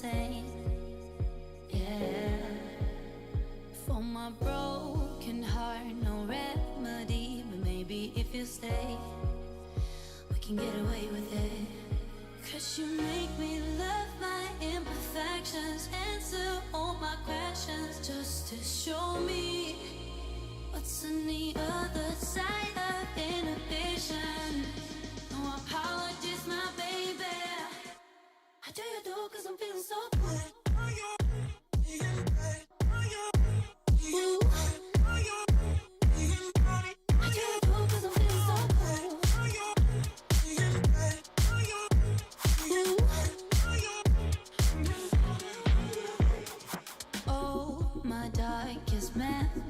same. Yeah. For my broken heart, no remedy. But maybe if you stay, we can get away with it. 'Cause you make me love my imperfections, answer all my questions, just to show me what's on the other side of inhibition. No apologies, my baby. I do you do 'cause I'm feeling so good.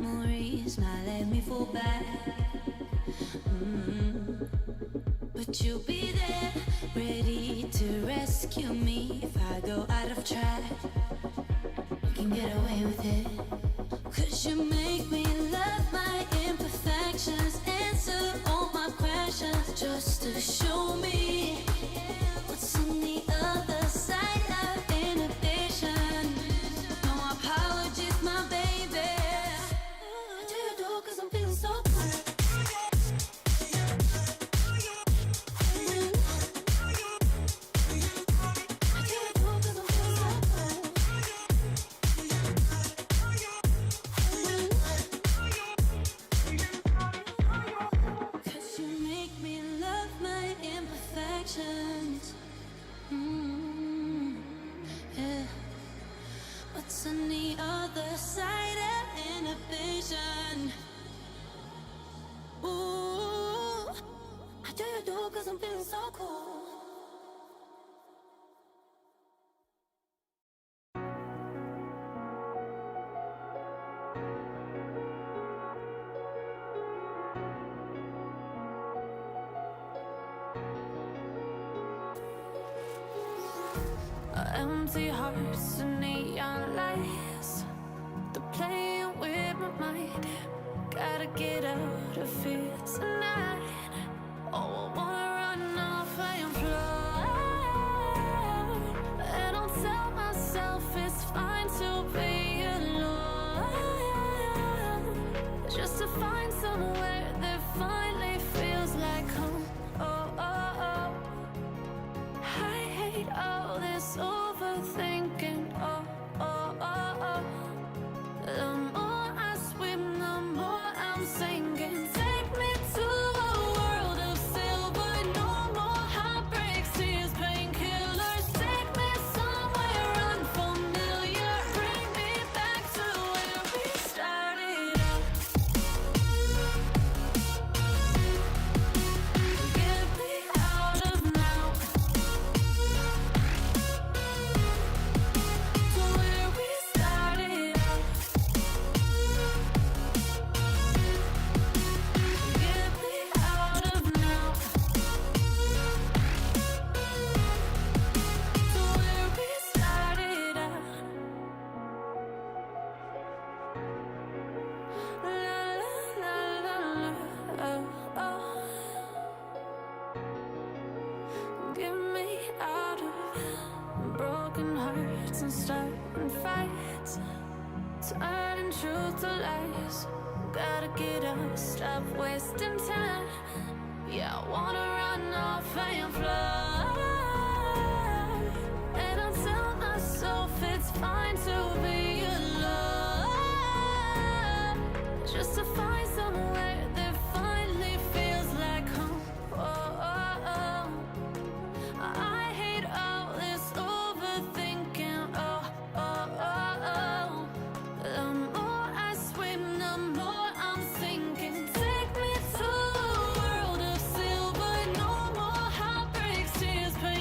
Memories now let me fall back. But you'll be there, ready to rescue me if I go out of track. You can get away with it. 'Cause you make me love my imperfections, answer all my questions, just to show me what's on the other side of inhibition. No apologies, my baby. What's on the other side of inhibition? Ooh, I do you do 'cause I'm feeling so cool. Empty hearts and neon lights, they're playing with my mind. Gotta get out of here tonight. Oh, I wanna run off and fly. And I'll tell myself it's fine to be alone, just to find somewhere that finally feels like home. Oh, oh, oh. I hate all this overthinking. Oh, oh, oh, oh. The more I swim, the more I'm sinking. Take me to a world of silver. No more heartbreaks, tears, painkillers. Take me somewhere unfamiliar. Bring me back to where we started out. Get me out of now. To where we started out. Get me out of now. To where we started out. La la la la la. Oh, oh. Get me out of broken hearts and starting fights, turning truth to lies. Gotta get up, stop wasting time. Yeah, I wanna run off and fly. And I'll tell myself it's fine to be alone, just to find somewhere that finally feels like home. Oh, oh, oh. I hate all this overthinking. Oh, oh, oh, oh. The more I swim, the more I'm sinking. Take me to a world of silver. No more heartbreaks, tears, pain.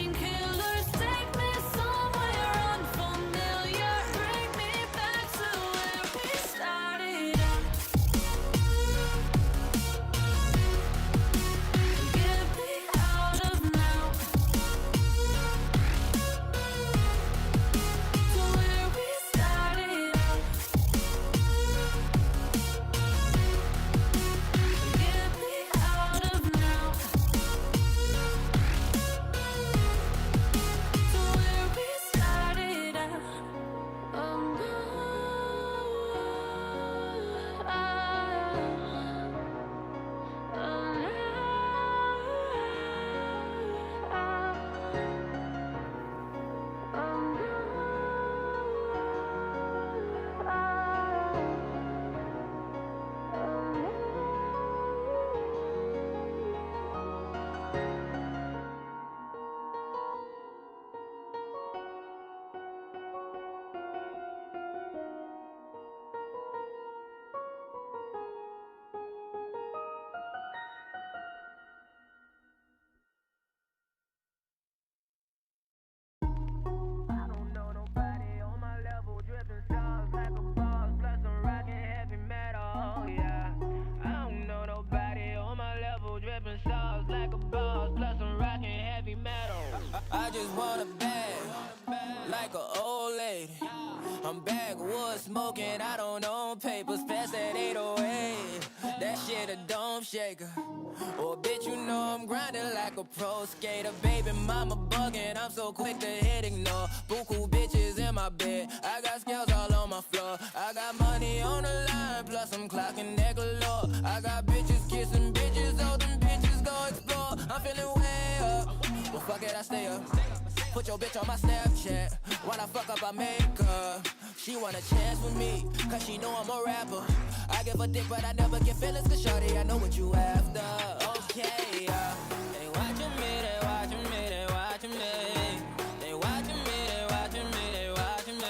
just want a bag, like an old lady. I'm backwoods smoking, I don't own papers, pass that 808. That shit a dome shaker. Oh, bitch, you know I'm grinding like a pro skater. Baby mama bugging, I'm so quick to hit ignore. Buku bitches in my bed, I got scales all on my floor. I got money on the line, plus I'm clocking that galore. I got bitches kissing bitches, all them bitches go explore. I'm feeling way up, well fuck it, I stay up. Put your bitch on my Snapchat, when I fuck up I make her. She want a chance with me, cause she know I'm a rapper. I give a dick but I never get feelings, cause shorty I know what you after. Okay, they watching me, they watching me, they watching me. They watching me, they watching me, they watching me.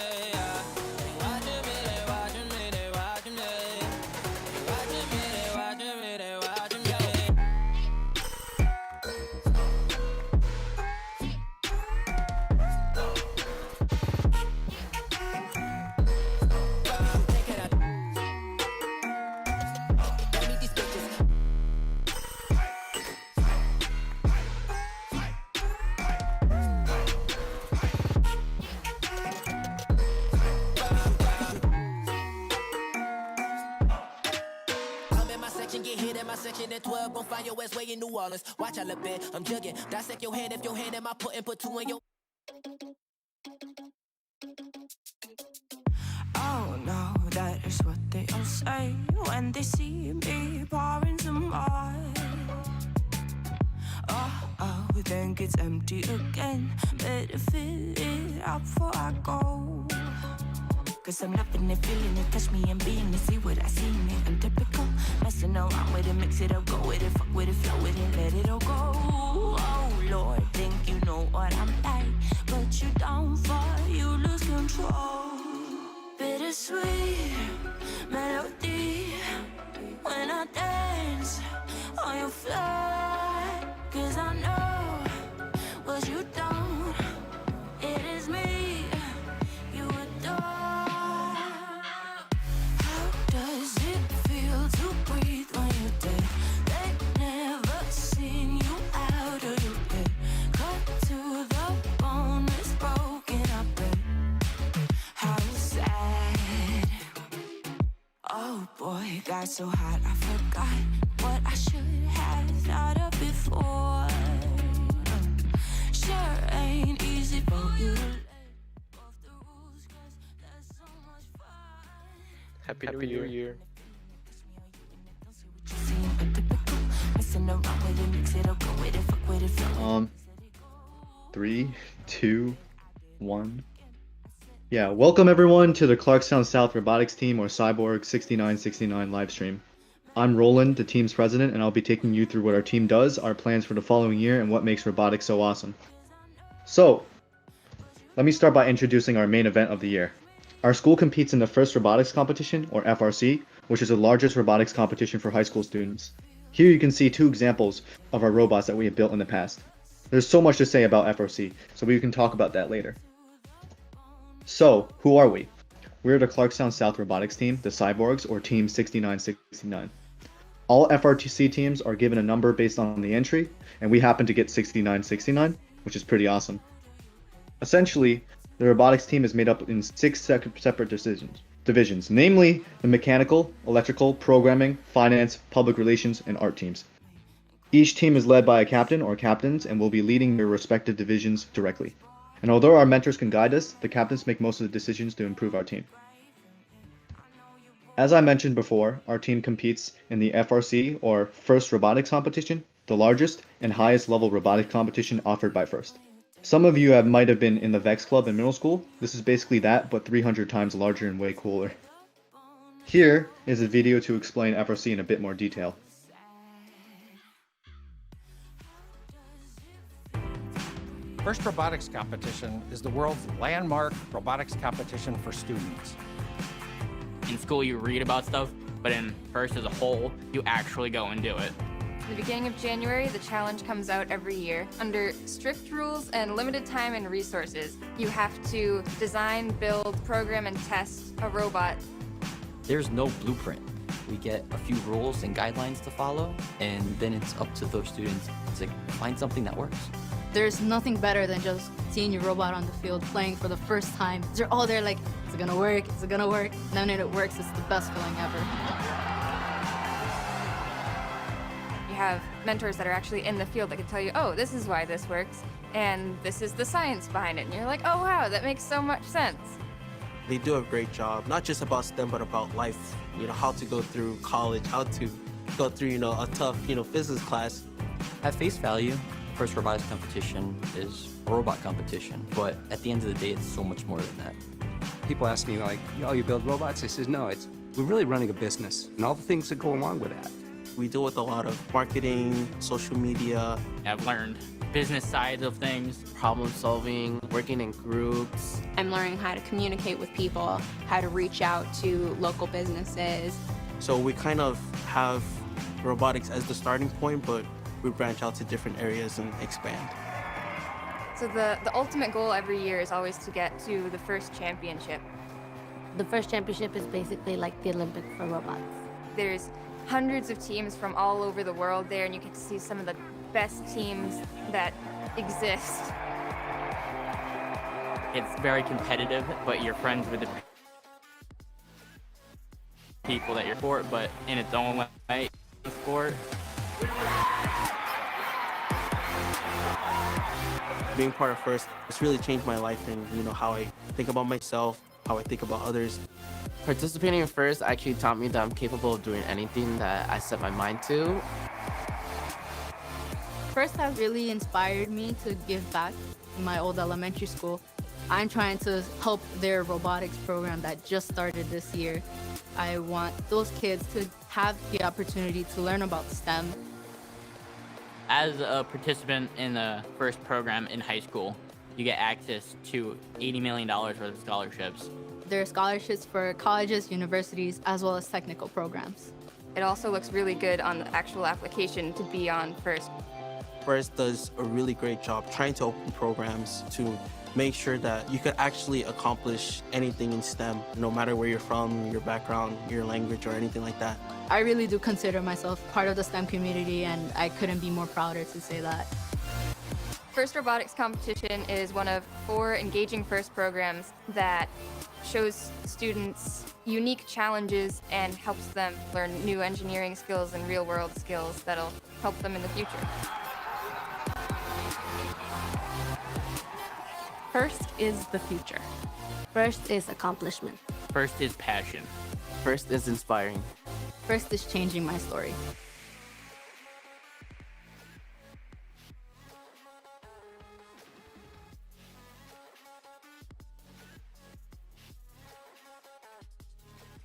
They watching me, they watching me, they watching me. They watching me, they watching me, they watching me. Get hit in my section at 12, gon' find your ass way in New Orleans. Watch out a bit, I'm jugging. Dissect your hand if your hand in my put and put two in your. Oh no, that is what they all say when they see me pouring some more. Oh, then gets empty again. Better fill it up before I go. Cause I'm loving it, feeling it, touch me and being it. See what I see in it, I'm typical. Messing around with it, mix it up, go with it, fuck with it, flow with it, let it all go. Oh Lord, think you know what I'm like, but you don't fall, you lose control. Bittersweet melody when I dance on your fly. Cause I know what you don't, it is me you adore. How does it feel to breathe when you're dead? They've never seen you out of your bed. Cut to the bone, it's broken, I bet. How sad. Oh boy, got so hot I forgot what I should have thought of before. Sure ain't easy for you to let off the rules, cause that's so much fun. Happy New Year. Messing around with it, mix it up, go with it, fuck with it, flow. 3, 2, 1. Yeah, welcome everyone to the Clarkstown South Robotics Team, or Cyborg 6969 live stream. I'm Roland, the team's president, and I'll be taking you through what our team does, our plans for the following year, and what makes robotics so awesome. So, let me start by introducing our main event of the year. Our school competes in the First Robotics Competition, or FRC, which is the largest robotics competition for high school students. Here you can see 2 examples of our robots that we have built in the past. There's so much to say about FRC, so we can talk about that later. So, who are we? We're the Clarkstown South Robotics Team, the Cyborgs, or Team 6969. All FRTC teams are given a number based on the entry, and we happen to get 6969, which is pretty awesome. Essentially, the robotics team is made up in 6 separate divisions, namely the mechanical, electrical, programming, finance, public relations, and art teams. Each team is led by a captain or captains and will be leading their respective divisions directly. And although our mentors can guide us, the captains make most of the decisions to improve our team. As I mentioned before, our team competes in the FRC, or First Robotics Competition, the largest and highest level robotics competition offered by First. Some of you might have been in the VEX Club in middle school. This is basically that, but 300 times larger and way cooler. Here is a video to explain FRC in a bit more detail. First Robotics Competition is the world's landmark robotics competition for students. In school you read about stuff, but in First as a whole, you actually go and do it. In the beginning of January, the challenge comes out every year. Under strict rules and limited time and resources, you have to design, build, program, and test a robot. There's no blueprint. We get a few rules and guidelines to follow, and then it's up to those students to find something that works. There's nothing better than just seeing your robot on the field playing for the first time. They're all there like, is it gonna work? Is it gonna work? And then when it works, it's the best feeling ever. You have mentors that are actually in the field that can tell you, oh, this is why this works, and this is the science behind it. And you're like, oh, wow, that makes so much sense. They do a great job, not just about STEM, but about life. You know, how to go through college, how to go through, you know, a tough, physics class. At face value, first robotics competition is a robot competition, but at the end of the day, it's so much more than that. People ask me like, oh, you build robots? I says, no, we're really running a business and all the things that go along with that. We deal with a lot of marketing, social media. I've learned business sides of things, problem solving, working in groups. I'm learning how to communicate with people, how to reach out to local businesses. So we kind of have robotics as the starting point, but we branch out to different areas and expand. So the ultimate goal every year is always to get to the first championship. The first championship is basically like the Olympic for robots. There's hundreds of teams from all over the world there, and you get to see some of the best teams that exist. It's very competitive, but you're friends with the people that you're sport, but in its own way, sport. Being part of FIRST, it's really changed my life and how I think about myself, how I think about others. Participating in FIRST actually taught me that I'm capable of doing anything that I set my mind to. FIRST has really inspired me to give back in my old elementary school. I'm trying to help their robotics program that just started this year. I want those kids to have the opportunity to learn about STEM. As a participant in the FIRST program in high school, you get access to $80 million worth of scholarships. There are scholarships for colleges, universities, as well as technical programs. It also looks really good on the actual application to be on FIRST. FIRST does a really great job trying to open programs to make sure that you could actually accomplish anything in STEM, no matter where you're from, your background, your language, or anything like that. I really do consider myself part of the STEM community, and I couldn't be more prouder to say that. FIRST Robotics Competition is one of 4 engaging FIRST programs that shows students unique challenges and helps them learn new engineering skills and real-world skills that'll help them in the future. FIRST is the future. FIRST is accomplishment. FIRST is passion. FIRST is inspiring. FIRST is changing my story.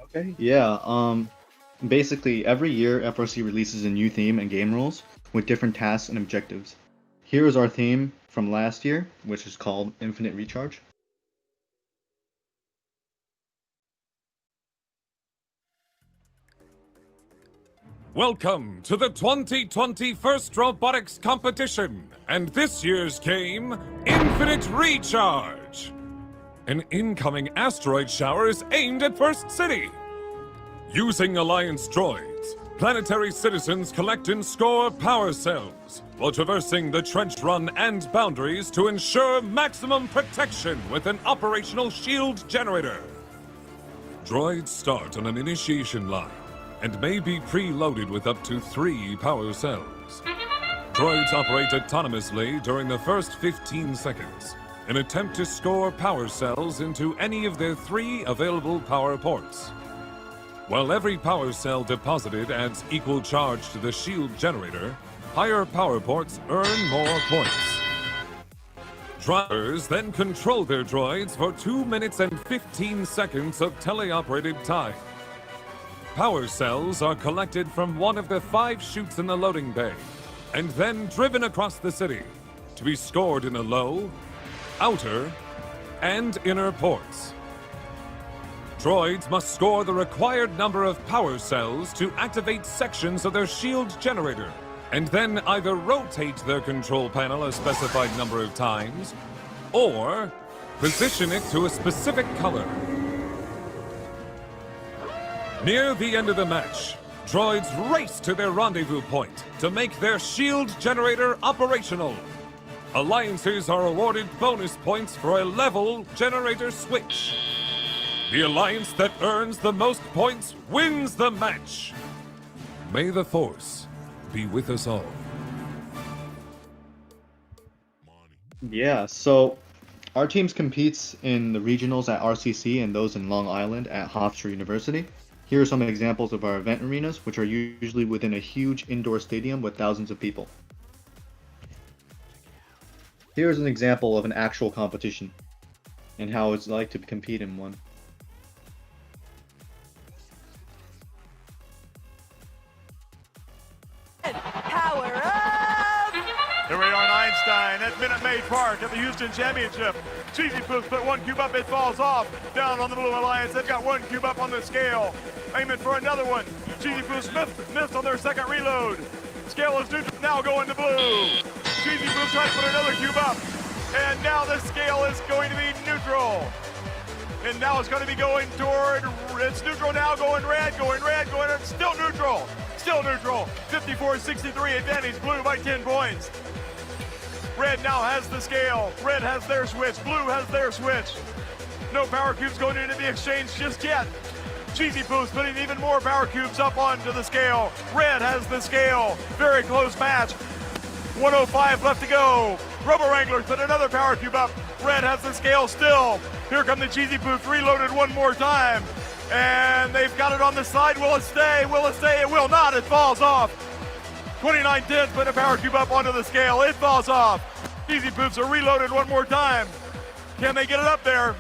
Okay, yeah, basically every year FRC releases a new theme and game rules with different tasks and objectives. Here is our theme from last year, which is called Infinite Recharge. Welcome to the 2020 FIRST Robotics Competition, and this year's game, Infinite Recharge. An incoming asteroid shower is aimed at FIRST City. Using Alliance droids, planetary citizens collect and score power cells, while traversing the trench run and boundaries to ensure maximum protection with an operational shield generator. Droids start on an initiation line and may be preloaded with up to 3 power cells. Droids operate autonomously during the first 15 seconds and attempt to score power cells into any of their 3 available power ports. While every power cell deposited adds equal charge to the shield generator, higher power ports earn more points. Drivers then control their droids for 2 minutes and 15 seconds of teleoperated time. Power cells are collected from one of the 5 chutes in the loading bay, and then driven across the city to be scored in the low, outer, and inner ports. Droids must score the required number of power cells to activate sections of their shield generator, and then either rotate their control panel a specified number of times, or position it to a specific color. Near the end of the match, droids race to their rendezvous point to make their shield generator operational. Alliances are awarded bonus points for a level generator switch. The alliance that earns the most points wins the match. May the Force be with us all. Yeah, so our teams competes in the regionals at RCC and those in Long Island at Hofstra University. Here are some examples of our event arenas, which are usually within a huge indoor stadium with thousands of people. Here's an example of an actual competition and how it's like to compete in one. Power up! Here we are in Einstein at Minute Maid Park at the Houston Championship. Cheesy Poops put one cube up, it falls off. Down on the Blue Alliance, they've got one cube up on the scale. Aiming for another one. Cheesy Poops missed on their second reload. Scale is neutral, now going to blue. Cheesy Poops trying to put another cube up. And now the scale is going to be neutral. And now it's going to be going toward, it's neutral now, going red, still neutral. Still neutral. 54-63 advantage, blue by 10 points. Red now has the scale. Red has their switch. Blue has their switch. No power cubes going into the exchange just yet. Cheesy Poops putting even more power cubes up onto the scale. Red has the scale. Very close match. 105 left to go. Robo Wranglers put another power cube up. Red has the scale still. Here come the Cheesy Poops reloaded one more time. And they've got it on the side. Will it stay? Will it stay? It will not. It falls off. 29-10 put a power cube up onto the scale. It falls off. Cheesy Poops are reloaded one more time. Can they get it up there?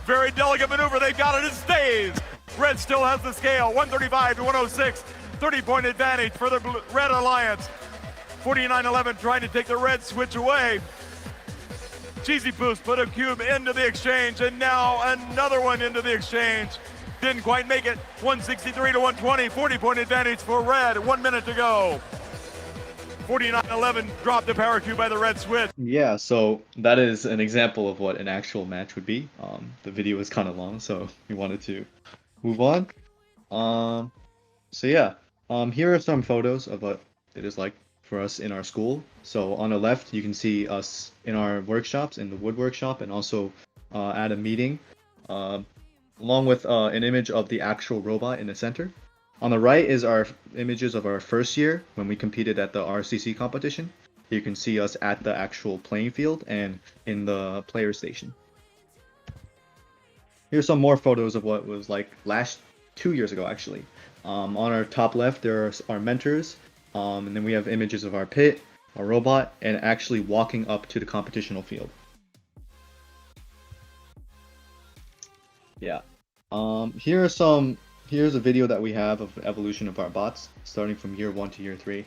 Very delicate maneuver. They've got it. It stays. Red still has the scale. 135 to 106. 30-point advantage for the Red Alliance. 49-11 trying to take the red switch away. Cheesy Poops put a cube into the exchange, and now another one into the exchange. Didn't quite make it. 163 to 120. 40-point advantage for Red. 1 minute to go. 49-11 dropped the power cube by the red switch. Yeah, so that is an example of what an actual match would be. The video is kind of long, so we wanted to move on. So yeah, here are some photos of what it is like for us in our school. So on the left, you can see us in our workshops, in the wood workshop, and also at a meeting, along with an image of the actual robot in the center. On the right is our images of our first year when we competed at the RCC competition. You can see us at the actual playing field and in the player station. Here's some more photos of what it was like 2 years ago, actually. On our top left, there are our mentors, and then we have images of our pit, our robot, and actually walking up to the competitional field. Yeah. Here's a video that we have of the evolution of our bots, starting from year 1 to year 3.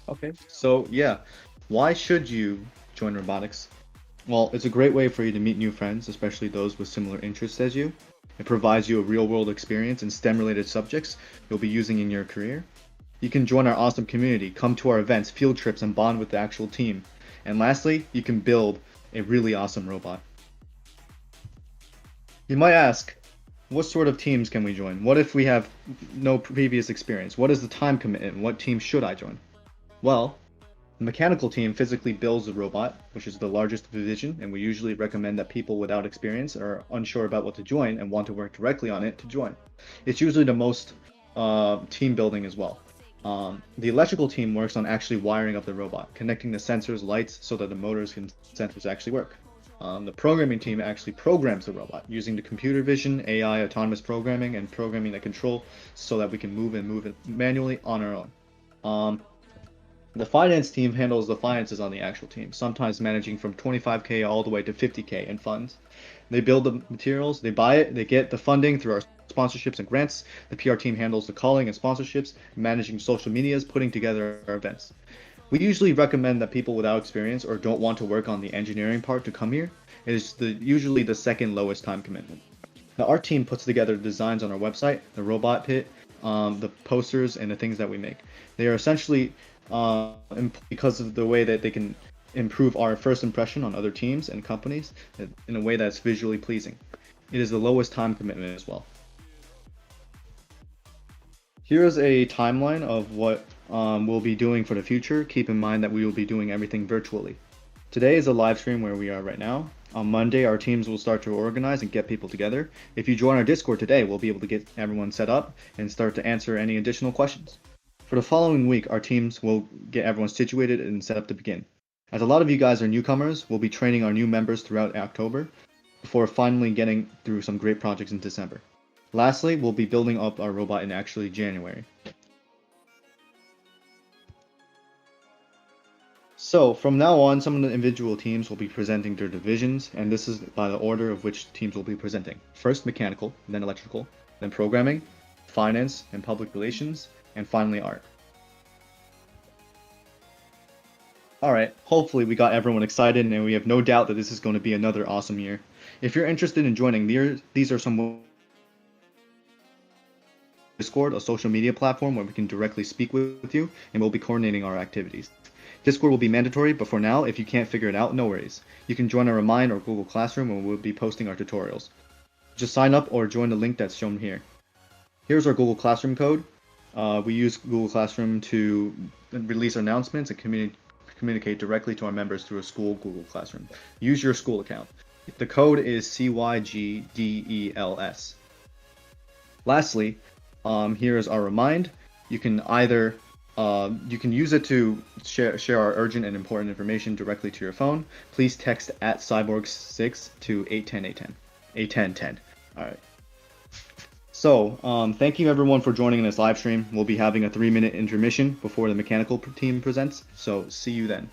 Okay, so yeah, why should you join robotics? Well, it's a great way for you to meet new friends, especially those with similar interests as you. It provides you a real-world experience in STEM-related subjects you'll be using in your career. You can join our awesome community, come to our events, field trips, and bond with the actual team. And lastly, you can build a really awesome robot. You might ask, What sort of teams can we join? What if we have no previous experience? What is the time commitment? What team should I join? Well, the mechanical team physically builds the robot, which is the largest division, and we usually recommend that people without experience or unsure about what to join and want to work directly on it to join. It's usually the most team building as well. The electrical team works on actually wiring up the robot, connecting the sensors, lights, so that the motors and sensors actually work. The programming team actually programs the robot using the computer vision, AI, autonomous programming, and programming the control so that we can move it manually on our own. The finance team handles the finances on the actual team, sometimes managing from 25K all the way to 50K in funds. They build the materials, they buy it, they get the funding through our sponsorships and grants. The PR team handles the calling and sponsorships, managing social medias, putting together our events. We usually recommend that people without experience or don't want to work on the engineering part to come here. It is usually the second lowest time commitment. The art team puts together the designs on our website, the robot pit, the posters, and the things that we make. They are essentially, because of the way that they can improve our first impression on other teams and companies in a way that's visually pleasing. It is the lowest time commitment as well. Here is a timeline of what we'll be doing for the future. Keep in mind that we will be doing everything virtually. Today is a live stream where we are right now. On Monday, our teams will start to organize and get people together. If you join our Discord today, we'll be able to get everyone set up and start to answer any additional questions. For the following week, our teams will get everyone situated and set up to begin. As a lot of you guys are newcomers, we'll be training our new members throughout October before finally getting through some great projects in December. Lastly, we'll be building up our robot in actually January. So from now on, some of the individual teams will be presenting their divisions, and this is by the order of which teams will be presenting. First mechanical, then electrical, then programming, finance and public relations, and finally art. Alright, hopefully we got everyone excited and we have no doubt that this is going to be another awesome year. If you're interested in joining, these are some Discord, a social media platform where we can directly speak with you, and we'll be coordinating our activities. Discord will be mandatory, but for now, if you can't figure it out, no worries. You can join our Remind or Google Classroom where we'll be posting our tutorials. Just sign up or join the link that's shown here. Here's our Google Classroom code. We use Google Classroom to release announcements and communicate directly to our members through a school Google Classroom. Use your school account. The code is CYGDELS. Lastly, here is our Remind. You can either you can use it to share our urgent and important information directly to your phone. Please text at Cyborg6 to 810. Alright. So, thank you everyone for joining in this live stream. We'll be having a 3-minute intermission before the mechanical team presents, so see you then.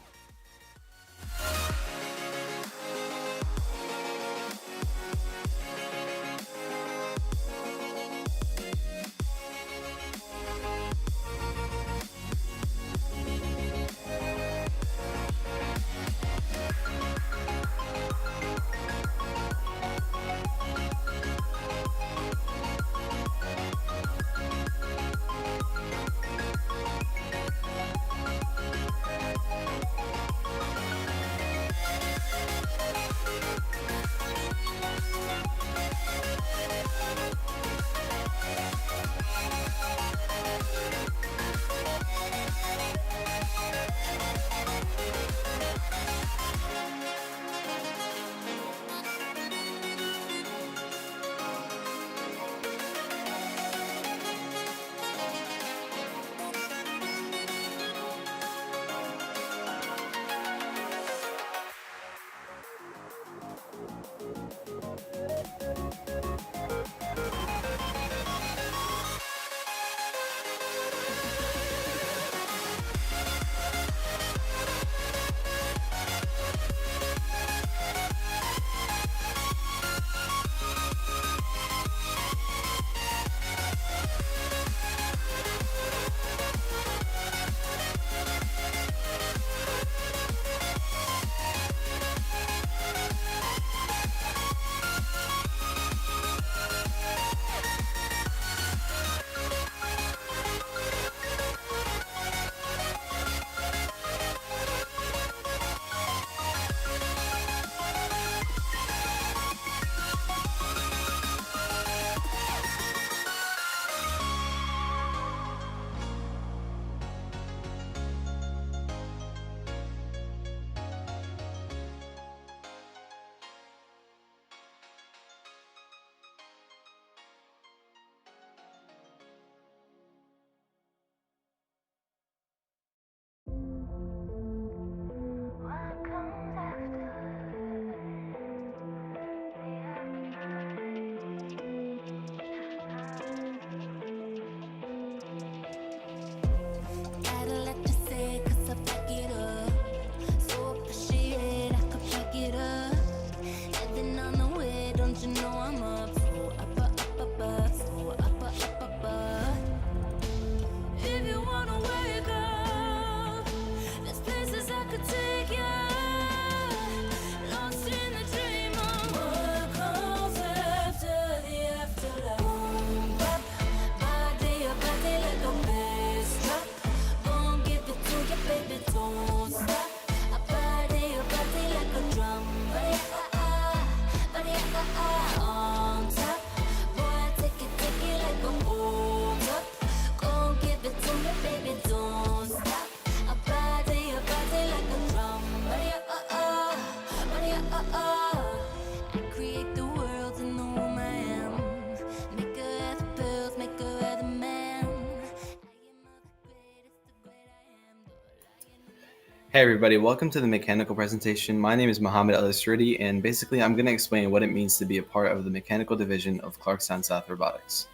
Hey everybody, welcome to the mechanical presentation. My name is Mohammed Al-Asridi, and basically I'm going to explain what it means to be a part of the mechanical division of Clarkstown South Robotics.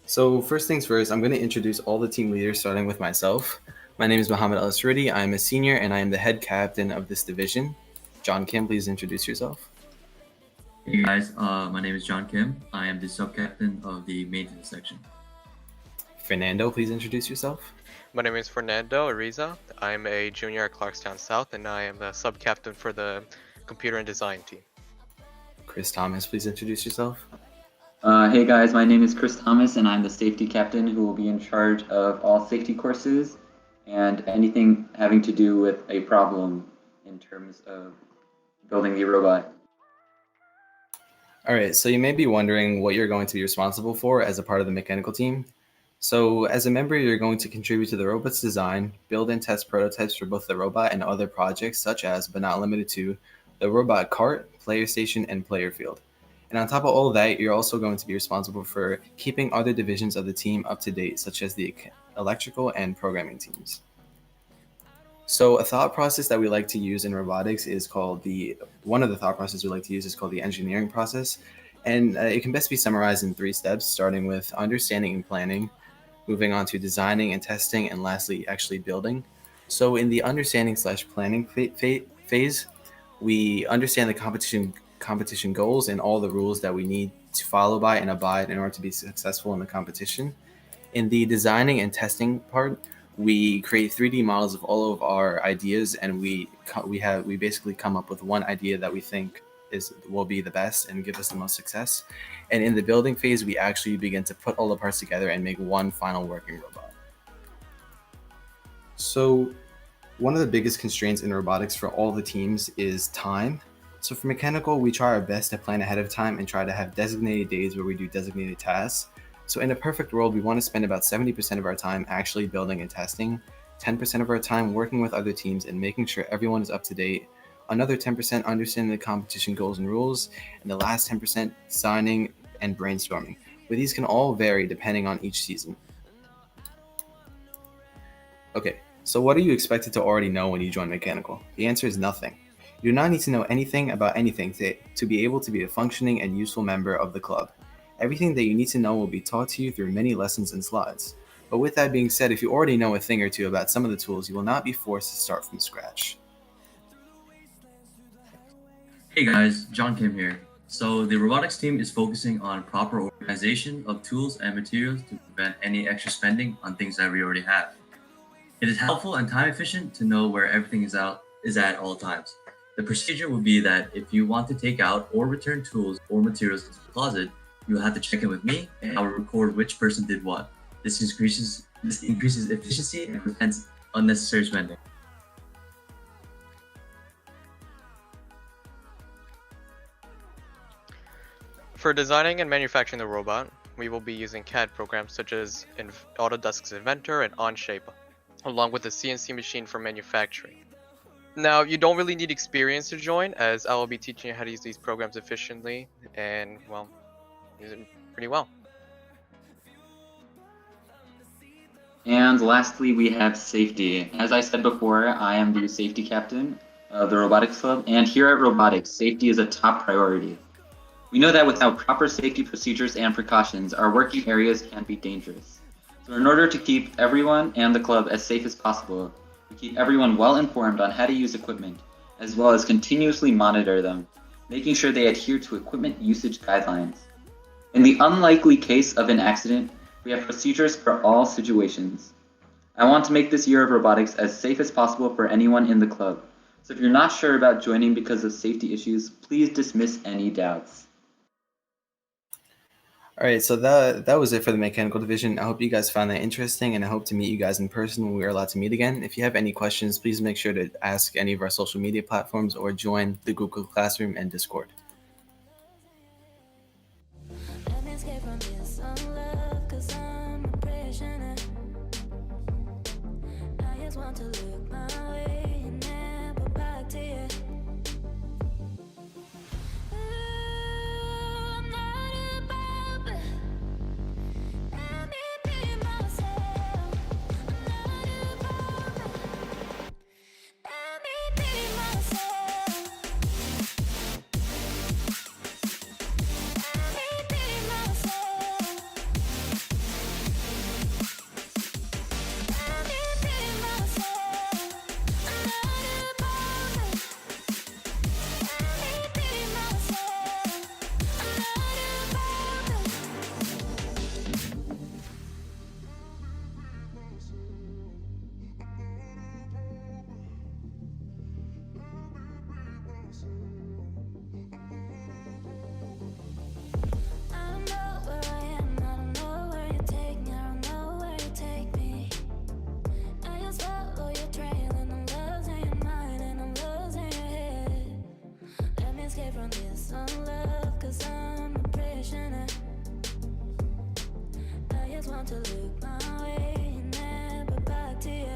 So first things first, I'm going to introduce all the team leaders, starting with myself. My name is Mohammed Al-Asridi. I am a senior and I am the head captain of this division. John Kim, please introduce yourself. Hey guys, my name is John Kim. I am the sub-captain of the maintenance section. Fernando, please introduce yourself. My name is Fernando Ariza. I'm a junior at Clarkstown South, and I am the sub-captain for the computer and design team. Chris Thomas, please introduce yourself. Hey guys, my name is Chris Thomas, and I'm the safety captain who will be in charge of all safety courses and anything having to do with a problem in terms of building the robot. All right, so you may be wondering what you're going to be responsible for as a part of the mechanical team. So as a member, you're going to contribute to the robot's design, build and test prototypes for both the robot and other projects such as, but not limited to, the robot cart, player station, and player field. And on top of all of that, you're also going to be responsible for keeping other divisions of the team up to date, such as the electrical and programming teams. So a thought process that we like to use in robotics is called one of the thought processes we like to use is called the engineering process. And it can best be summarized in 3 steps, starting with understanding and planning, moving on to designing and testing, and lastly, actually building. So in the understanding/planning phase, we understand the competition goals and all the rules that we need to follow by and abide in order to be successful in the competition. In the designing and testing part, we create 3D models of all of our ideas, and we basically come up with one idea that we think will be the best and give us the most success. And in the building phase, we actually begin to put all the parts together and make one final working robot. So one of the biggest constraints in robotics for all the teams is time. So for mechanical, we try our best to plan ahead of time and try to have designated days where we do designated tasks. So in a perfect world, we want to spend about 70% of our time actually building and testing, 10% of our time working with other teams and making sure everyone is up to date, another 10% understanding the competition goals and rules, and the last 10% designing and brainstorming. But these can all vary depending on each season. Okay, so what are you expected to already know when you join mechanical? The answer is nothing. You do not need to know anything about anything to be able to be a functioning and useful member of the club. Everything that you need to know will be taught to you through many lessons and slides. But with that being said, if you already know a thing or two about some of the tools, you will not be forced to start from scratch. Hey guys, John Kim here. So the robotics team is focusing on proper organization of tools and materials to prevent any extra spending on things that we already have. It is helpful and time efficient to know where everything is at all times. The procedure would be that if you want to take out or return tools or materials into the closet, you will have to check in with me and I will record which person did what. This increases efficiency and prevents unnecessary spending. For designing and manufacturing the robot, we will be using CAD programs such as Autodesk's Inventor and Onshape, along with a CNC machine for manufacturing. Now, you don't really need experience to join, as I will be teaching you how to use these programs efficiently and, well, use it pretty well. And lastly, we have safety. As I said before, I am the safety captain of the robotics club, and here at robotics, safety is a top priority. We know that without proper safety procedures and precautions, our working areas can be dangerous. So in order to keep everyone and the club as safe as possible, we keep everyone well informed on how to use equipment, as well as continuously monitor them, making sure they adhere to equipment usage guidelines. In the unlikely case of an accident, we have procedures for all situations. I want to make this year of robotics as safe as possible for anyone in the club. So if you're not sure about joining because of safety issues, please dismiss any doubts. All right, so that was it for the mechanical division. I hope you guys found that interesting, and I hope to meet you guys in person when we are allowed to meet again. If you have any questions, please make sure to ask any of our social media platforms or join the Google Classroom and Discord. to look my way and never back to you.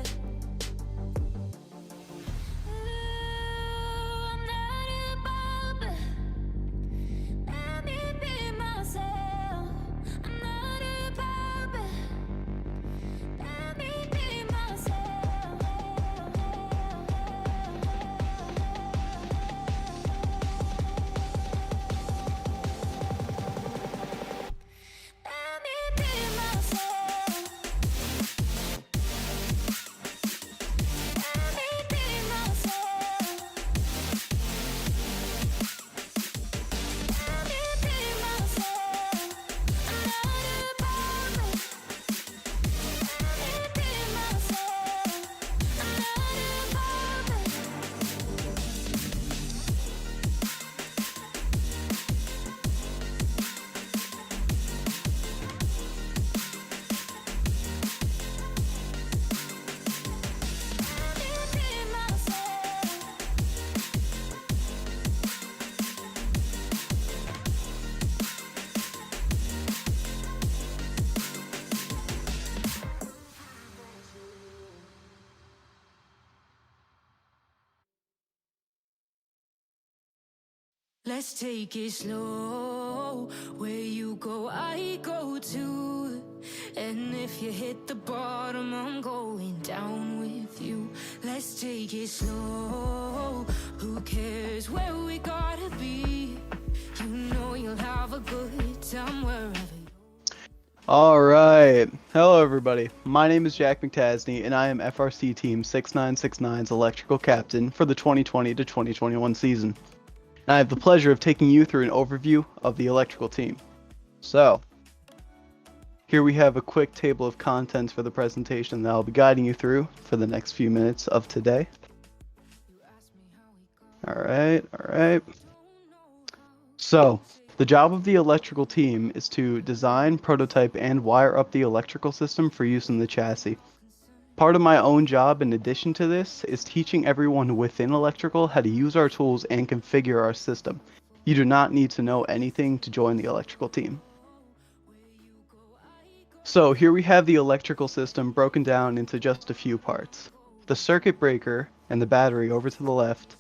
I'm not above it. Let me be myself. I'm not above it. Let me be myself. Let me be myself. Let me be myself. Let me be myself. I'm not above it. Let me be myself. I'm not above it. Let me be myself. Let's take it slow. Where you go, I go too. And if you hit the bottom, I'm going down with you. Let's take it slow. Who cares where we gotta be? You know you'll have a good time wherever. Alright, hello everybody, my name is Jack McTasney and I am FRC Team 6969's Electrical Captain for the 2020 to 2021 season. And I have the pleasure of taking you through an overview of the electrical team. So, here we have a quick table of contents for the presentation that I'll be guiding you through for the next few minutes of today. Alright. So, the job of the electrical team is to design, prototype, and wire up the electrical system for use in the chassis. Part of my own job in addition to this is teaching everyone within electrical how to use our tools and configure our system. You do not need to know anything to join the electrical team. So here we have the electrical system broken down into just a few parts. The circuit breaker and the battery over to the left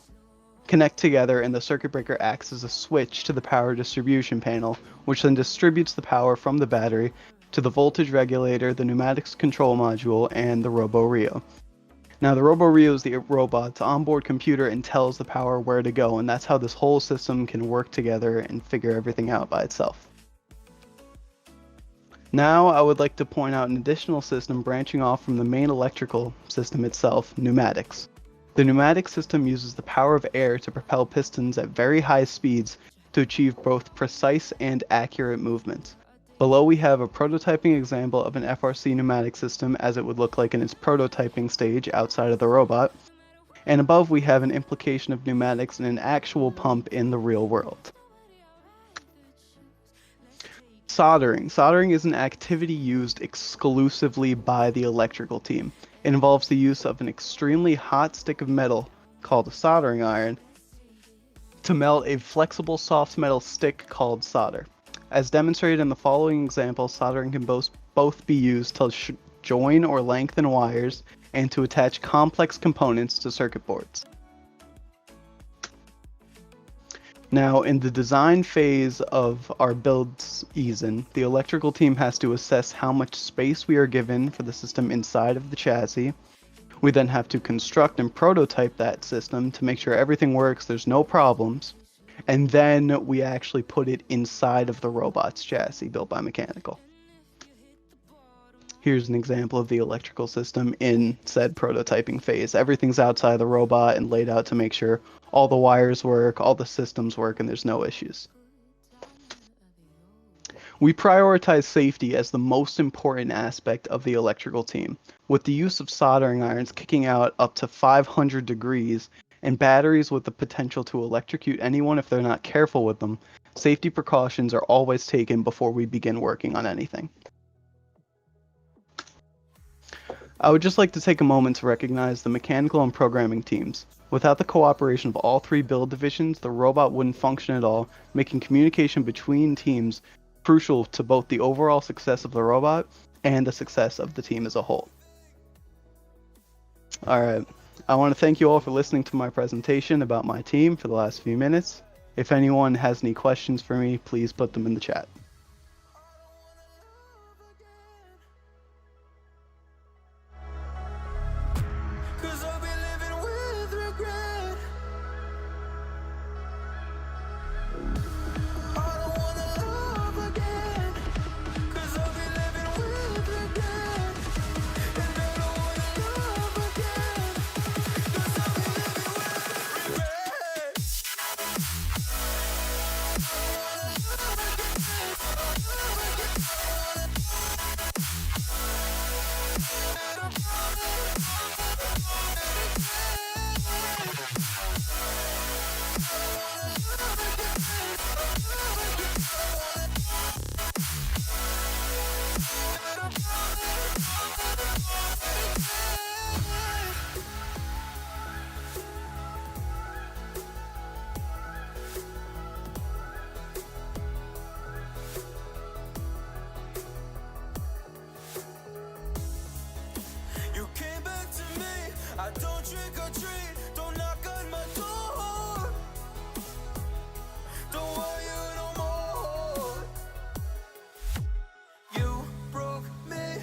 connect together, and the circuit breaker acts as a switch to the power distribution panel, which then distributes the power from the battery to the voltage regulator, the pneumatics control module, and the Robo-Rio. Now the Robo-Rio is the robot's onboard computer and tells the power where to go, and that's how this whole system can work together and figure everything out by itself. Now I would like to point out an additional system branching off from the main electrical system itself, pneumatics. The pneumatic system uses the power of air to propel pistons at very high speeds to achieve both precise and accurate movement. Below we have a prototyping example of an FRC pneumatic system as it would look like in its prototyping stage outside of the robot. And above we have an implication of pneumatics in an actual pump in the real world. Soldering. Soldering is an activity used exclusively by the electrical team. It involves the use of an extremely hot stick of metal, called a soldering iron, to melt a flexible soft metal stick called solder. As demonstrated in the following example, soldering can both be used to join or lengthen wires and to attach complex components to circuit boards. Now, in the design phase of our build season, the electrical team has to assess how much space we are given for the system inside of the chassis. We then have to construct and prototype that system to make sure everything works, there's no problems, and then we actually put it inside of the robot's chassis built by Mechanical. Here's an example of the electrical system in said prototyping phase. Everything's outside the robot and laid out to make sure all the wires work, all the systems work, and there's no issues. We prioritize safety as the most important aspect of the electrical team, with the use of soldering irons kicking out up to 500 degrees and batteries with the potential to electrocute anyone if they're not careful with them. Safety precautions are always taken before we begin working on anything. I would just like to take a moment to recognize the mechanical and programming teams. Without the cooperation of all three build divisions, the robot wouldn't function at all, making communication between teams crucial to both the overall success of the robot and the success of the team as a whole. Alright, I want to thank you all for listening to my presentation about my team for the last few minutes. If anyone has any questions for me, please put them in the chat. I don't trick or treat, don't knock on my door. Don't want you no more. You broke me,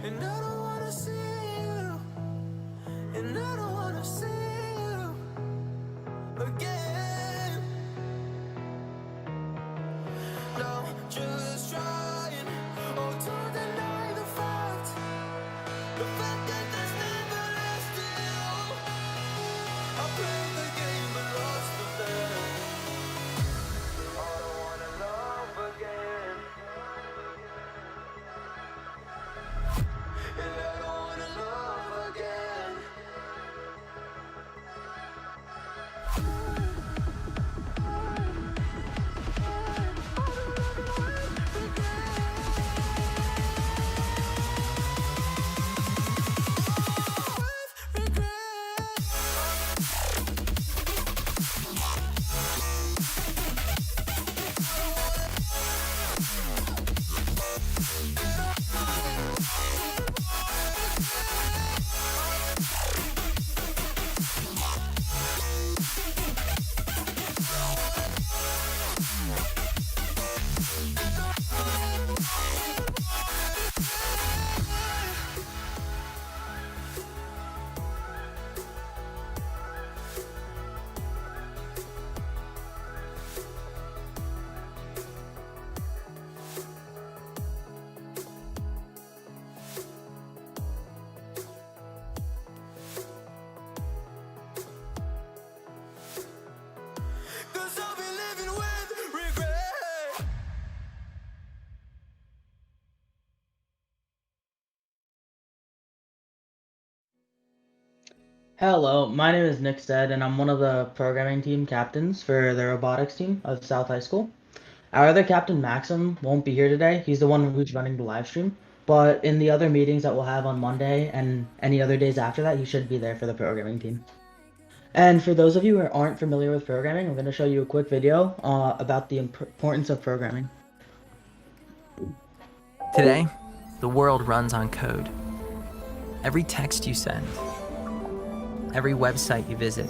and I don't wanna see you, and I don't wanna see you again. No, just trying, oh, to deny the fact that there's never left you. I played the game but lost the bet. I don't wanna love again, and I don't wanna love again. Hello, my name is Nick Stead, and I'm one of the programming team captains for the robotics team of South High School. Our other captain, Maxim, won't be here today. He's the one who's running the live stream. But in the other meetings that we'll have on Monday and any other days after that, he should be there for the programming team. And for those of you who aren't familiar with programming, I'm going to show you a quick video about the importance of programming. Today, the world runs on code. Every text you send, every website you visit,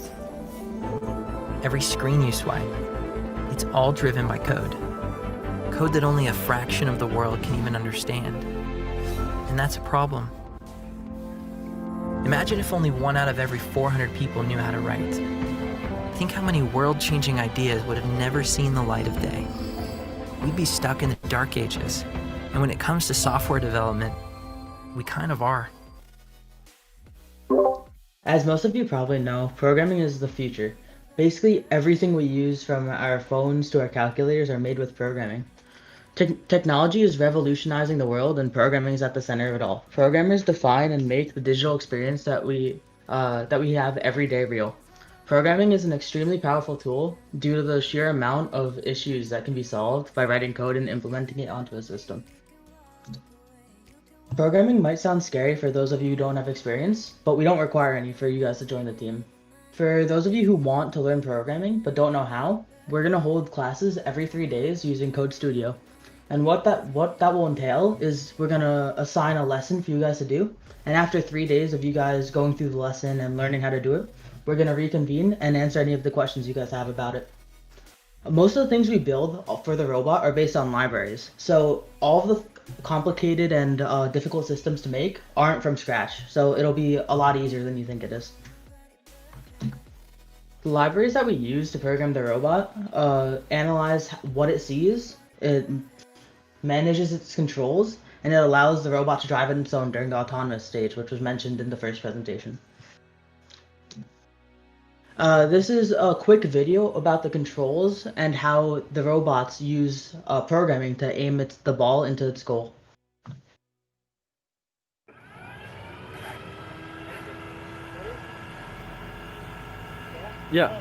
every screen you swipe, it's all driven by code. Code that only a fraction of the world can even understand. And that's a problem. Imagine if only 1 out of every 400 people knew how to write. Think how many world-changing ideas would have never seen the light of day. We'd be stuck in the dark ages. And when it comes to software development, we kind of are. As most of you probably know, programming is the future. Basically, everything we use from our phones to our calculators are made with programming. Technology is revolutionizing the world, and programming is at the center of it all. Programmers define and make the digital experience that we have every day real. Programming is an extremely powerful tool due to the sheer amount of issues that can be solved by writing code and implementing it onto a system. Programming might sound scary for those of you who don't have experience, but we don't require any for you guys to join the team. For those of you who want to learn programming but don't know how, we're going to hold classes every 3 days using Code Studio. And what that will entail is we're gonna assign a lesson for you guys to do. And after 3 days of you guys going through the lesson and learning how to do it, we're gonna reconvene and answer any of the questions you guys have about it. Most of the things we build for the robot are based on libraries. So all of the complicated and difficult systems to make aren't from scratch. So it'll be a lot easier than you think it is. The libraries that we use to program the robot analyze what it sees, it manages its controls, and it allows the robot to drive on its own during the autonomous stage, which was mentioned in the first presentation. This is a quick video about the controls and how the robots use programming to aim the ball into its goal. Yeah.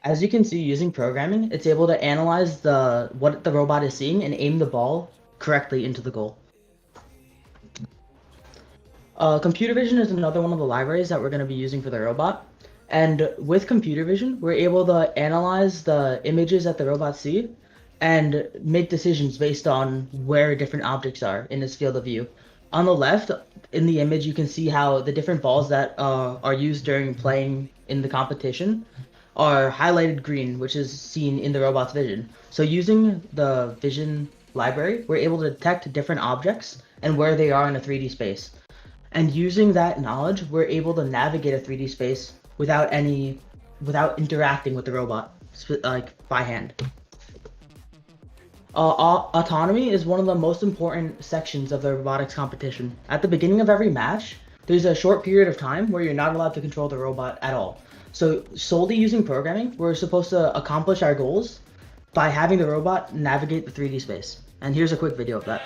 As you can see, using programming, it's able to analyze what the robot is seeing and aim the ball correctly into the goal. Computer vision is another one of the libraries that we're going to be using for the robot. And with computer vision, we're able to analyze the images that the robots see and make decisions based on where different objects are in its field of view. On the left, in the image, you can see how the different balls that are used during playing in the competition are highlighted green, which is seen in the robot's vision. So using the vision library, we're able to detect different objects and where they are in a 3D space. And using that knowledge, we're able to navigate a 3D space without interacting with the robot, like by hand. Autonomy is one of the most important sections of the robotics competition. At the beginning of every match, there's a short period of time where you're not allowed to control the robot at all. So solely using programming, we're supposed to accomplish our goals by having the robot navigate the 3D space. And here's a quick video of that.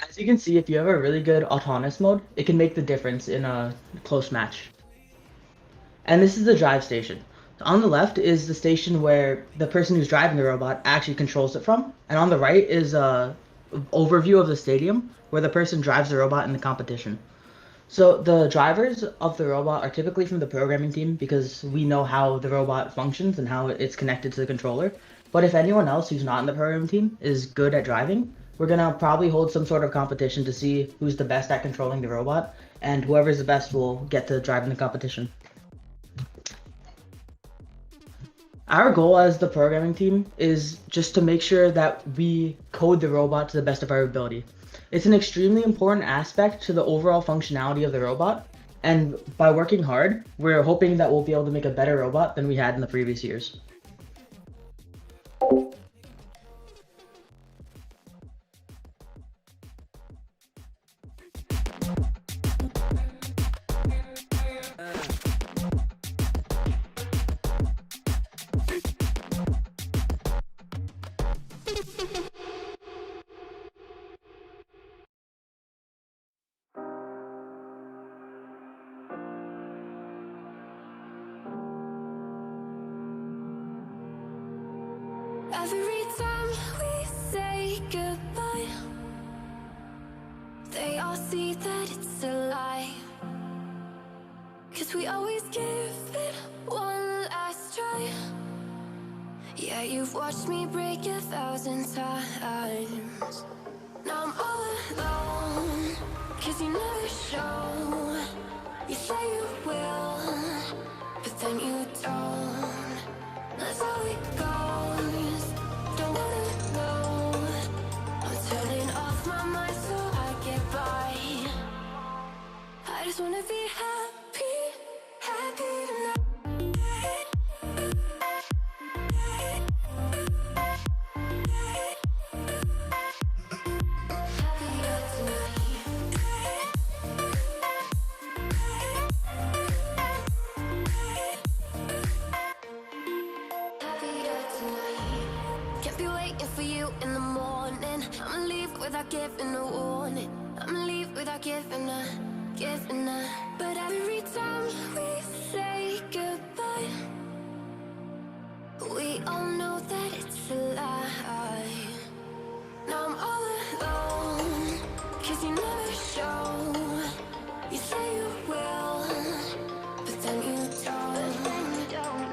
As you can see, if you have a really good autonomous mode, it can make the difference in a close match. And this is the drive station. On the left is the station where the person who's driving the robot actually controls it from, and on the right is a overview of the stadium where the person drives the robot in the competition. So the drivers of the robot are typically from the programming team because we know how the robot functions and how it's connected to the controller. But if anyone else who's not in the programming team is good at driving, we're gonna probably hold some sort of competition to see who's the best at controlling the robot, and whoever's the best will get to drive in the competition. Our goal as the programming team is just to make sure that we code the robot to the best of our ability. It's an extremely important aspect to the overall functionality of the robot, and by working hard, we're hoping that we'll be able to make a better robot than we had in the previous years. Every time we say goodbye, they all see that it's a lie. 'Cause we always give it one last try. Yeah, you've watched me break 1,000 times. Now I'm all alone, 'cause you never show. You say you will, but then you don't. That's how it goes. Don't wanna know. I'm turning off my mind so I get by. I just wanna be happy, happy tonight. Can't be waiting for you in the morning. morning. I'ma leave without giving a warning. I'ma leave without giving a. But every time we say goodbye, we all know that it's a lie. Now I'm all alone, 'cause you never show. You say you will, but then you don't. Don't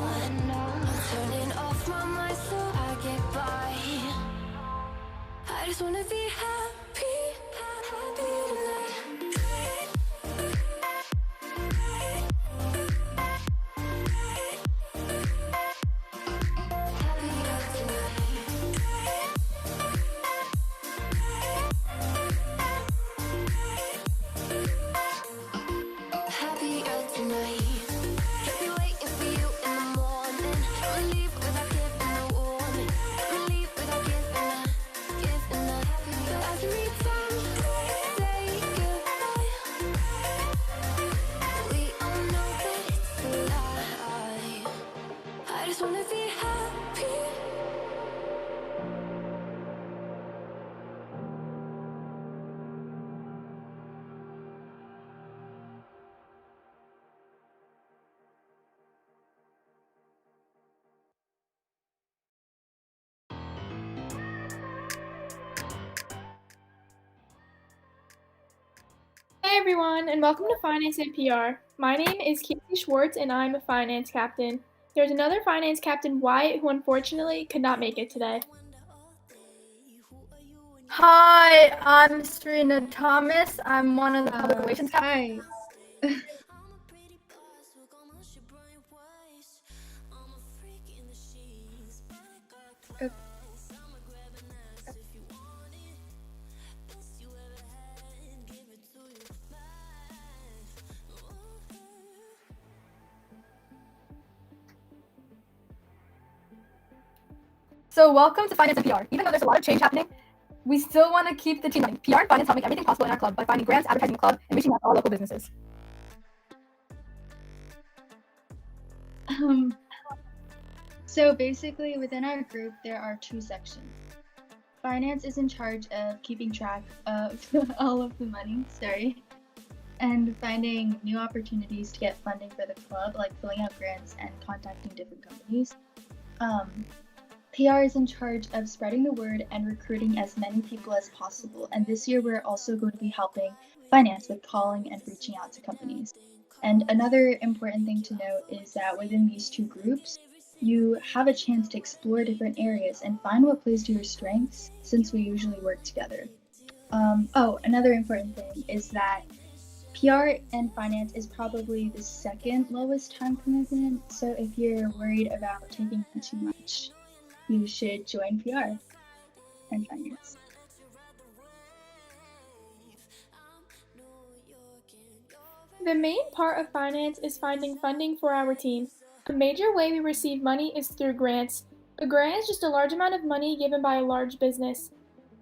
wanna know. I'm turning off my mind so I get by. I just wanna be happy tonight. Happier tonight. Can't be waiting for you in the morning. I'ma leave without giving a warning. I'ma leave without giving a. But every time we say goodbye, we all know that it's a lie. I just wanna be happy. Hey everyone, and welcome to Finance and PR. My name is Casey Schwartz, and I'm a finance captain. There's another finance captain, Wyatt, who unfortunately could not make it today. Hi, I'm Serena Thomas. I'm one of the public relations Hi. So welcome to Finance and PR. Even though there's a lot of change happening, we still want to keep the team running. PR and finance help make everything possible in our club by finding grants, advertising the club, and reaching out to all local businesses. So basically, within our group, there are two sections. Finance is in charge of keeping track of all of the money, and finding new opportunities to get funding for the club, like filling out grants and contacting different companies. PR is in charge of spreading the word and recruiting as many people as possible. And this year, we're also going to be helping finance with calling and reaching out to companies. And another important thing to note is that within these two groups, you have a chance to explore different areas and find what plays to your strengths, since we usually work together. Another important thing is that PR and finance is probably the second lowest time commitment. So if you're worried about taking on too much, you should join PR and finance. The main part of finance is finding funding for our team. A major way we receive money is through grants. A grant is just a large amount of money given by a large business.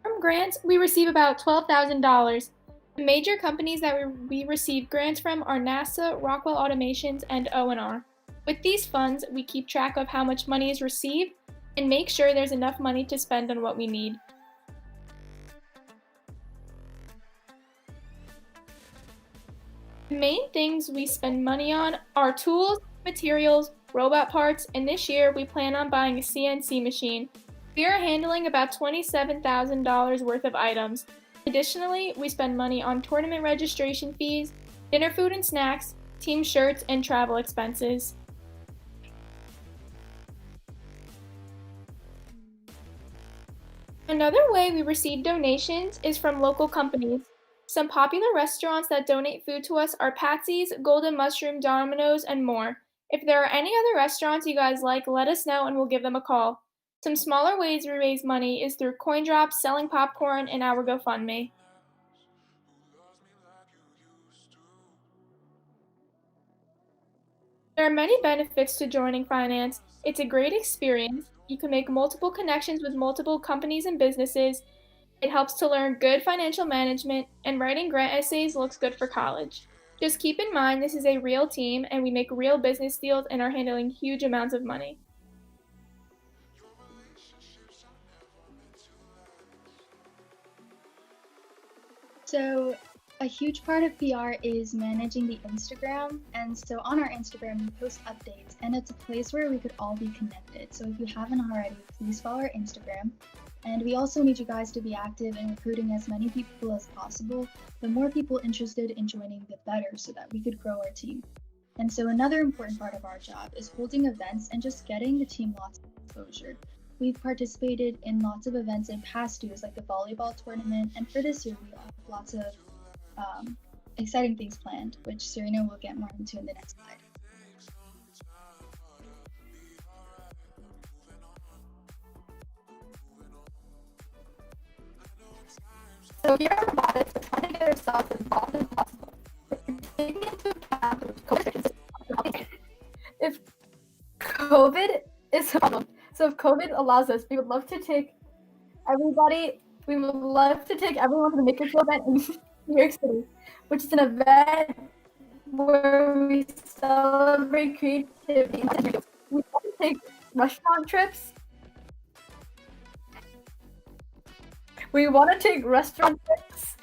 From grants, we receive about $12,000. The major companies that we receive grants from are NASA, Rockwell Automations, and O&R. With these funds, we keep track of how much money is received and make sure there's enough money to spend on what we need. The main things we spend money on are tools, materials, robot parts, and this year we plan on buying a CNC machine. We are handling about $27,000 worth of items. Additionally, we spend money on tournament registration fees, dinner food and snacks, team shirts, and travel expenses. Another way we receive donations is from local companies. Some popular restaurants that donate food to us are Patsy's, Golden Mushroom, Domino's, and more. If there are any other restaurants you guys like, let us know and we'll give them a call. Some smaller ways we raise money is through coin drops, selling popcorn, and our GoFundMe. There are many benefits to joining finance. It's a great experience. You can make multiple connections with multiple companies and businesses. It helps to learn good financial management, and writing grant essays looks good for college. Just keep in mind this is a real team and we make real business deals and are handling huge amounts of money. So a huge part of PR is managing the Instagram, and so on our Instagram we post updates, and it's a place where we could all be connected. So if you haven't already, please follow our Instagram. And we also need you guys to be active in recruiting as many people as possible. The more people interested in joining, the better, so that we could grow our team. And so another important part of our job is holding events and just getting the team lots of exposure. We've participated in lots of events in past years, like the volleyball tournament, and for this year we have lots of exciting things planned, which Serena will get more into in the next slide. So here at Robotics, we're trying to get ourselves as involved as possible. Taking into account the COVID restrictions, if COVID is a problem, so if COVID allows us, we would love to take everyone to the Makerspace event in New York City, which is an event where we celebrate creativity. We want to take restaurant trips. We want to take restaurant trips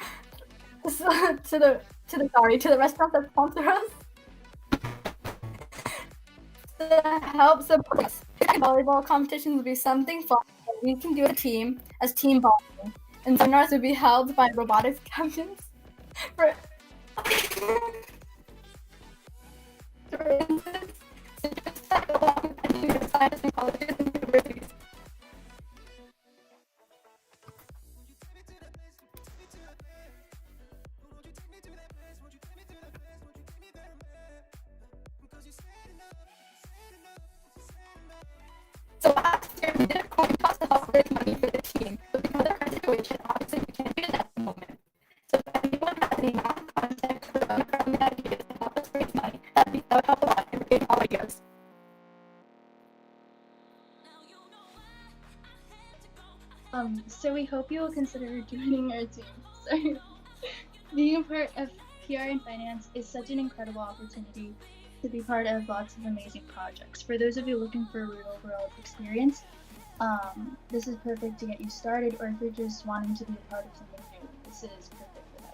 to the restaurants that sponsor us to help support us. Volleyball competitions will be something fun that we can do as team bonding. And seminars will be held by robotics captains. For instance, along with science and colleges and universities. So last year we did a coin toss to help raise money for the team, but because of the current situation, obviously we can't do that at the moment. So if anyone has any non-contact or unfriendly ideas to help us raise money, that would help a lot in getting all ideas. So we hope you will consider joining our team. Sorry. Being a part of PR and finance is such an incredible opportunity to be part of lots of amazing projects. For those of you looking for a real world experience, this is perfect to get you started, or if you're just wanting to be a part of something new, this is perfect for that.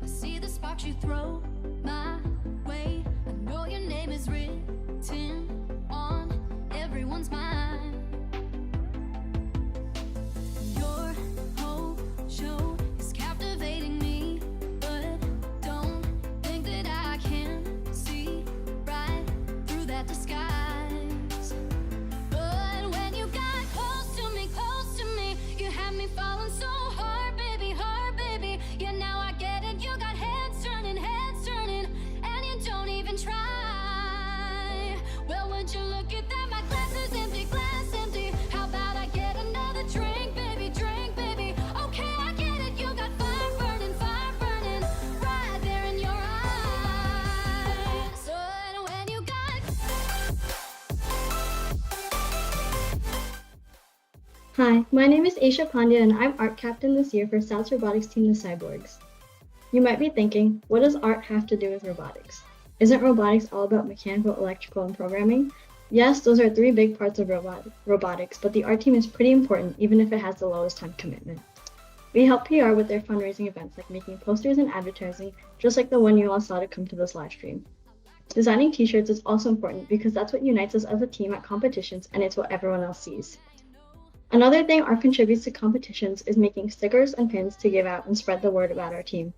I see the sparks you throw my way. I know your name is written on everyone's mind. Your whole show Hi, my name is Aisha Pandya and I'm art captain this year for South Robotics Team, the Cyborgs. You might be thinking, what does art have to do with robotics? Isn't robotics all about mechanical, electrical, and programming? Yes, those are three big parts of robotics, but the art team is pretty important even if it has the lowest time commitment. We help PR with their fundraising events like making posters and advertising, just like the one you all saw to come to this live stream. Designing t-shirts is also important because that's what unites us as a team at competitions and it's what everyone else sees. Another thing art contributes to competitions is making stickers and pins to give out and spread the word about our team.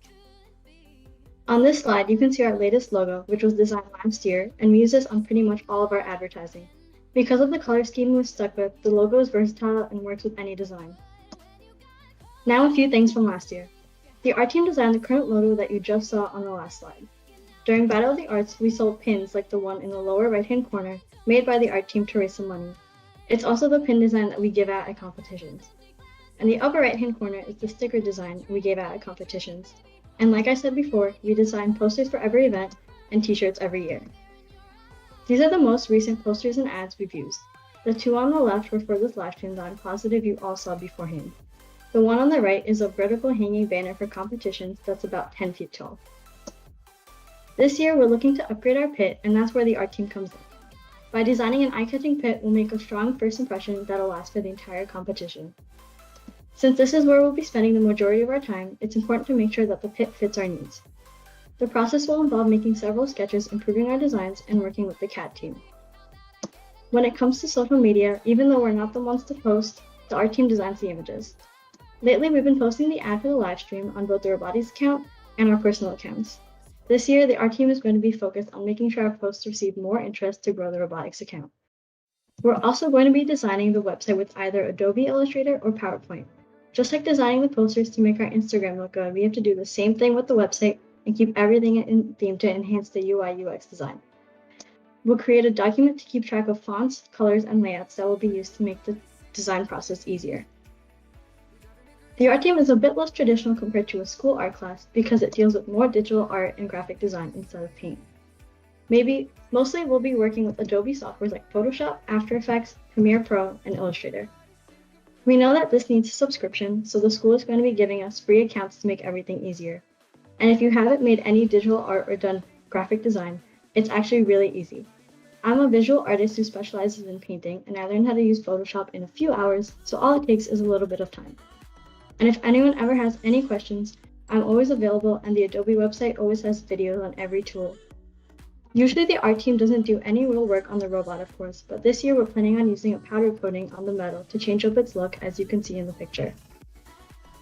On this slide, you can see our latest logo, which was designed last year, and we use this on pretty much all of our advertising. Because of the color scheme we've stuck with, the logo is versatile and works with any design. Now a few things from last year. The art team designed the current logo that you just saw on the last slide. During Battle of the Arts, we sold pins like the one in the lower right-hand corner, made by the art team to raise some money. It's also the pin design that we give out at competitions. And the upper right-hand corner is the sticker design we gave out at competitions. And like I said before, we design posters for every event and t-shirts every year. These are the most recent posters and ads we've used. The two on the left were for this live stream that I'm positive you all saw beforehand. The one on the right is a vertical hanging banner for competitions that's about 10 feet tall. This year, we're looking to upgrade our pit, and that's where the art team comes in. By designing an eye-catching pit, we'll make a strong first impression that'll last for the entire competition. Since this is where we'll be spending the majority of our time, it's important to make sure that the pit fits our needs. The process will involve making several sketches, improving our designs, and working with the CAD team. When it comes to social media, even though we're not the ones to post, the art team designs the images. Lately, we've been posting the ad for the live stream on both the robotics account and our personal accounts. This year, the art team is going to be focused on making sure our posts receive more interest to grow the robotics account. We're also going to be designing the website with either Adobe Illustrator or PowerPoint. Just like designing the posters to make our Instagram look good, we have to do the same thing with the website and keep everything in theme to enhance the UI UX design. We'll create a document to keep track of fonts, colors, and layouts that will be used to make the design process easier. The art team is a bit less traditional compared to a school art class because it deals with more digital art and graphic design instead of paint. Mostly we'll be working with Adobe softwares like Photoshop, After Effects, Premiere Pro, and Illustrator. We know that this needs a subscription, so the school is going to be giving us free accounts to make everything easier. And if you haven't made any digital art or done graphic design, it's actually really easy. I'm a visual artist who specializes in painting, and I learned how to use Photoshop in a few hours, so all it takes is a little bit of time. And if anyone ever has any questions, I'm always available, and the Adobe website always has videos on every tool. Usually the art team doesn't do any real work on the robot, of course, but this year we're planning on using a powder coating on the metal to change up its look, as you can see in the picture.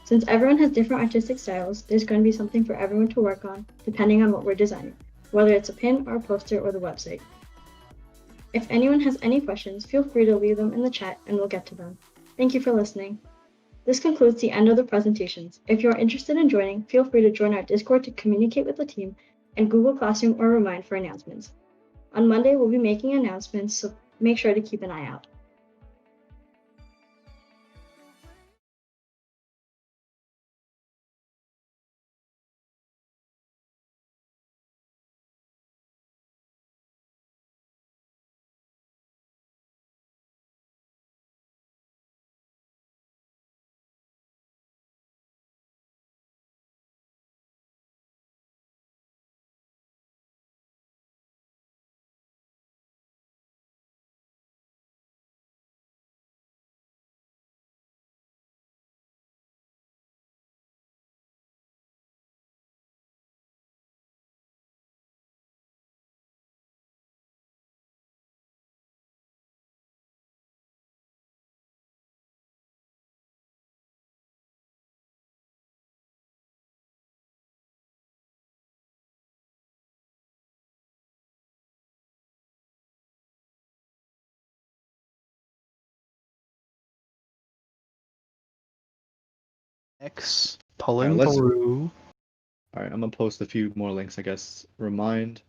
Since everyone has different artistic styles, there's going to be something for everyone to work on, depending on what we're designing, whether it's a pin or a poster or the website. If anyone has any questions, feel free to leave them in the chat and we'll get to them. Thank you for listening. This concludes the end of the presentations. If you are interested in joining, feel free to join our Discord to communicate with the team and Google Classroom or Remind for announcements. On Monday, we'll be making announcements, so make sure to keep an eye out. X pulling let's- through. All right, I'm gonna post a few more links, I guess. Remind.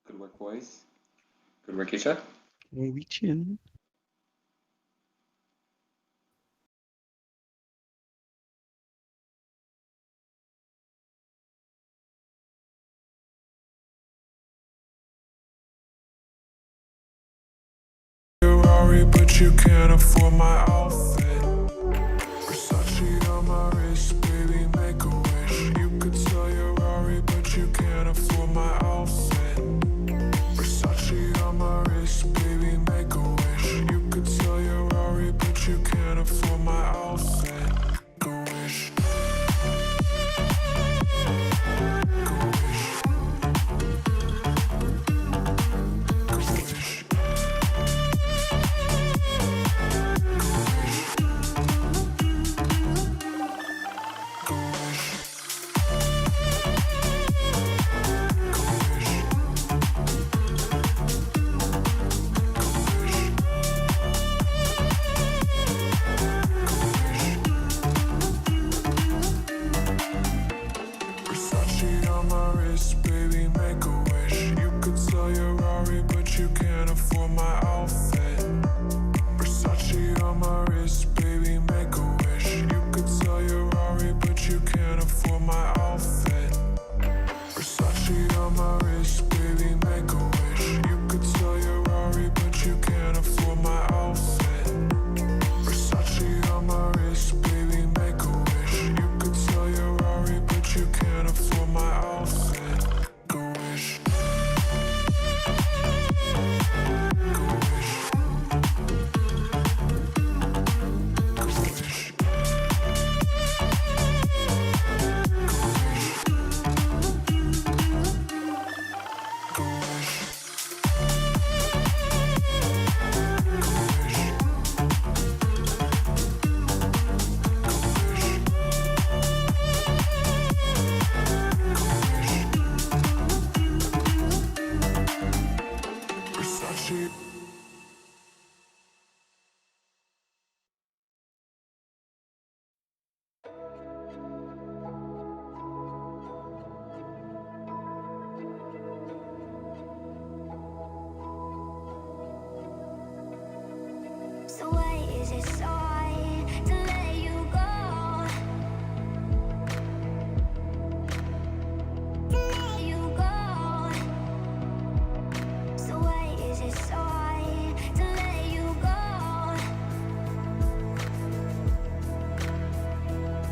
Good work, boys. Good work, Isha. Reaching. Rari, but you can't afford my outfit. Versace on my wrist, baby, make a wish. You could sell your Rari, but you can't afford my outfit. Versace on my wrist, baby, make a wish. You could sell your Rari, but you can't afford my outfit. Make a wish. Versace on my wrist, baby, make a wish. You could sell your Rari, but you can't afford my outfit. Versace on my wrist, baby, make a wish. You could sell your Rari, but you can't afford my outfit. Versace on my wrist, baby, make a wish. You could sell your Rari, but you can't afford my outfit. Versace on my wrist, baby, make a wish. You could sell your Rari, but you can't afford my outfit. Make a wish. Versace.